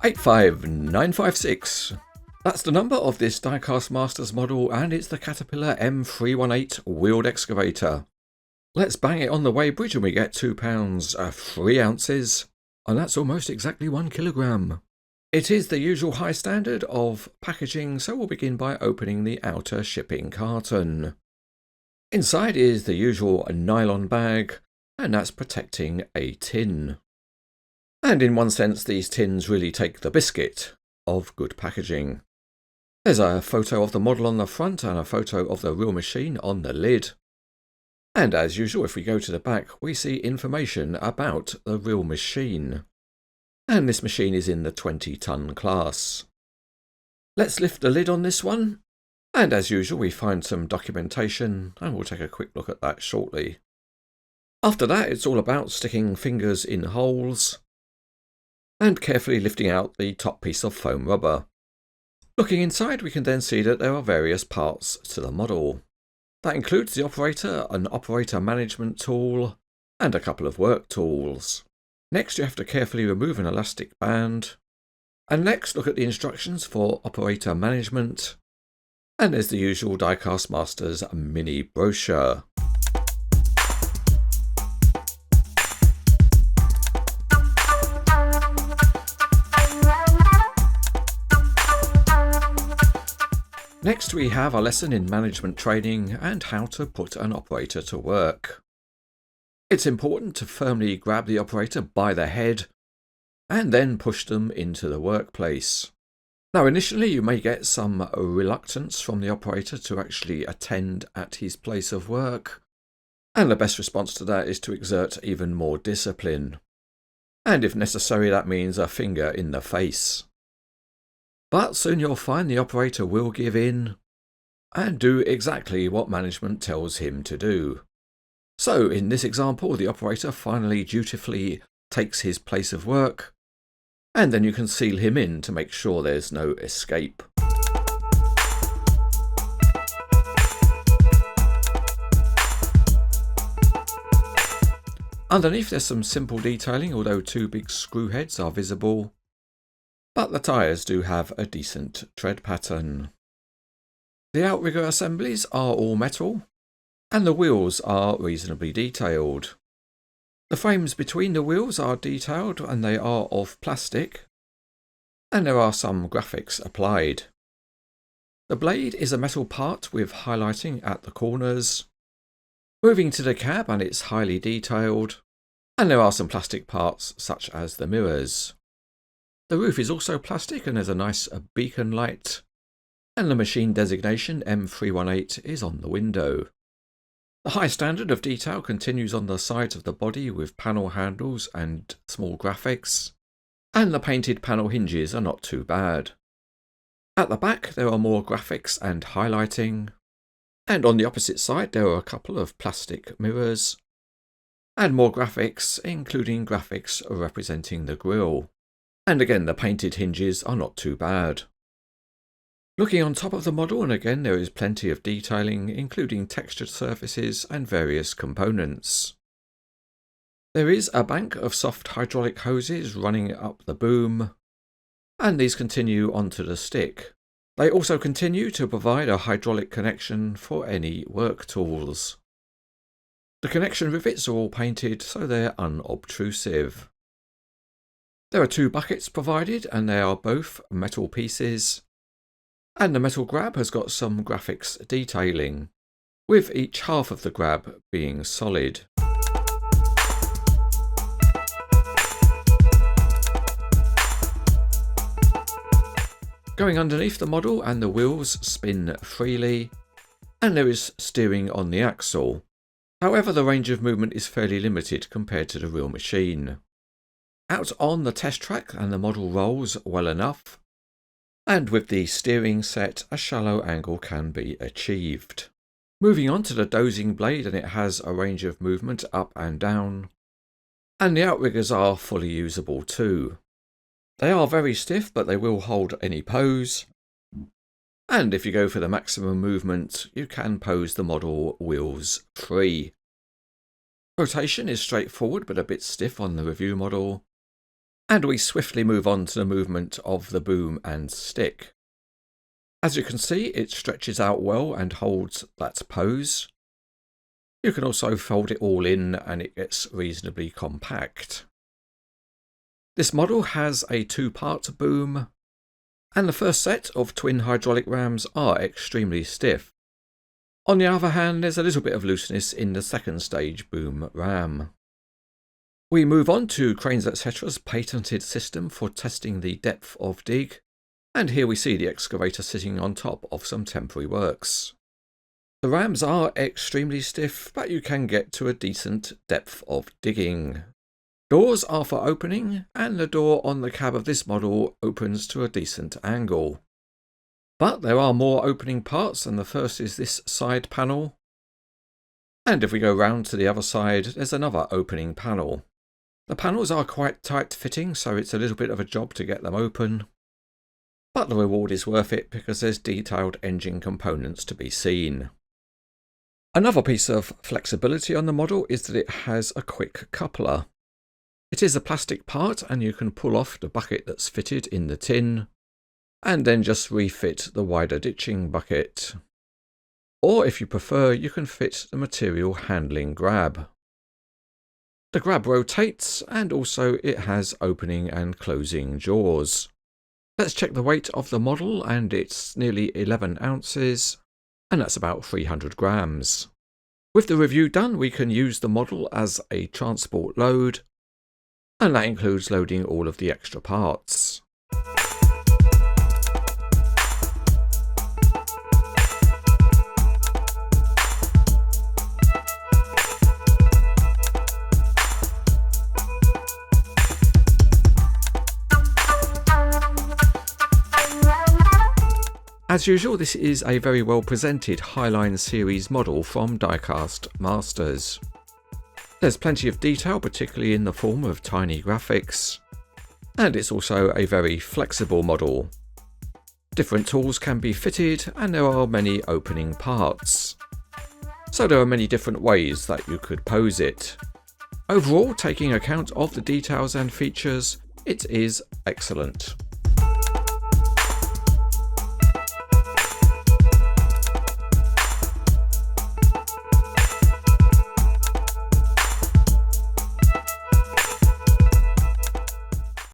85956. That's the number of this Diecast Masters model, and it's the Caterpillar M318 wheeled excavator. Let's bang it on the weighbridge and we get 2 pounds 3 ounces, and that's almost exactly 1 kilogram. It is the usual high standard of packaging, so we'll begin by opening the outer shipping carton. Inside is the usual nylon bag, and that's protecting a tin. And in one sense, these tins really take the biscuit of good packaging. There's a photo of the model on the front and a photo of the real machine on the lid. And as usual, if we go to the back, we see information about the real machine. And this machine is in the 20-ton class. Let's lift the lid on this one. And as usual, we find some documentation, and we'll take a quick look at that shortly. After that, it's all about sticking fingers in holes and carefully lifting out the top piece of foam rubber. Looking inside, we can then see that there are various parts to the model. That includes the operator, an operator management tool, and a couple of work tools. Next, you have to carefully remove an elastic band. And next, look at the instructions for operator management. And there's the usual Diecast Masters mini brochure. Next, we have a lesson in management training and how to put an operator to work. It's important to firmly grab the operator by the head and then push them into the workplace. Now, initially you may get some reluctance from the operator to actually attend at his place of work, and the best response to that is to exert even more discipline. And if necessary, that means a finger in the face. But soon you'll find the operator will give in and do exactly what management tells him to do. So in this example, the operator finally dutifully takes his place of work, and then you can seal him in to make sure there's no escape. Underneath there's some simple detailing, although 2 big screw heads are visible. But the tyres do have a decent tread pattern. The outrigger assemblies are all metal, and the wheels are reasonably detailed. The frames between the wheels are detailed and they are of plastic, and there are some graphics applied. The blade is a metal part with highlighting at the corners. Moving to the cab, and it's highly detailed, and there are some plastic parts such as the mirrors. The roof is also plastic and there's a nice beacon light, and the machine designation M318 is on the window. The high standard of detail continues on the sides of the body with panel handles and small graphics, and the painted panel hinges are not too bad. At the back there are more graphics and highlighting, and on the opposite side there are a couple of plastic mirrors, and more graphics, including graphics representing the grille. And again, the painted hinges are not too bad. Looking on top of the model, and again there is plenty of detailing, including textured surfaces and various components. There is a bank of soft hydraulic hoses running up the boom, and these continue onto the stick. They also continue to provide a hydraulic connection for any work tools. The connection rivets are all painted so they're unobtrusive. There are 2 buckets provided, and they are both metal pieces, and the metal grab has got some graphics detailing, with each half of the grab being solid. Going underneath the model, and the wheels spin freely, and there is steering on the axle. However, the range of movement is fairly limited compared to the real machine. Out on the test track, and the model rolls well enough, and with the steering set a shallow angle can be achieved. Moving on to the dozing blade, and it has a range of movement up and down, and the outriggers are fully usable too. They are very stiff, but they will hold any pose, and if you go for the maximum movement you can pose the model wheels free. Rotation is straightforward but a bit stiff on the review model, And we swiftly move on to the movement of the boom and stick. As you can see, it stretches out well and holds that pose. You can also fold it all in and it gets reasonably compact. This model has a two-part boom, and the first set of twin hydraulic rams are extremely stiff. On the other hand, there's a little bit of looseness in the second stage boom ram. We move on to Cranes Etc's patented system for testing the depth of dig, and here we see the excavator sitting on top of some temporary works. The rams are extremely stiff, but you can get to a decent depth of digging. Doors are for opening, and the door on the cab of this model opens to a decent angle. But there are more opening parts, and the first is this side panel. And if we go round to the other side, there's another opening panel. The panels are quite tight fitting, so it's a little bit of a job to get them open. But the reward is worth it because there's detailed engine components to be seen. Another piece of flexibility on the model is that it has a quick coupler. It is a plastic part and you can pull off the bucket that's fitted in the tin and then just refit the wider ditching bucket. Or if you prefer, you can fit the material handling grab. The grab rotates and also it has opening and closing jaws. Let's check the weight of the model, and it's nearly 11 ounces, and that's about 300 grams. With the review done, we can use the model as a transport load, and that includes loading all of the extra parts. As usual, this is a very well presented Highline series model from Diecast Masters. There's plenty of detail, particularly in the form of tiny graphics, and it's also a very flexible model. Different tools can be fitted and there are many opening parts. So there are many different ways that you could pose it. Overall, taking account of the details and features, it is excellent.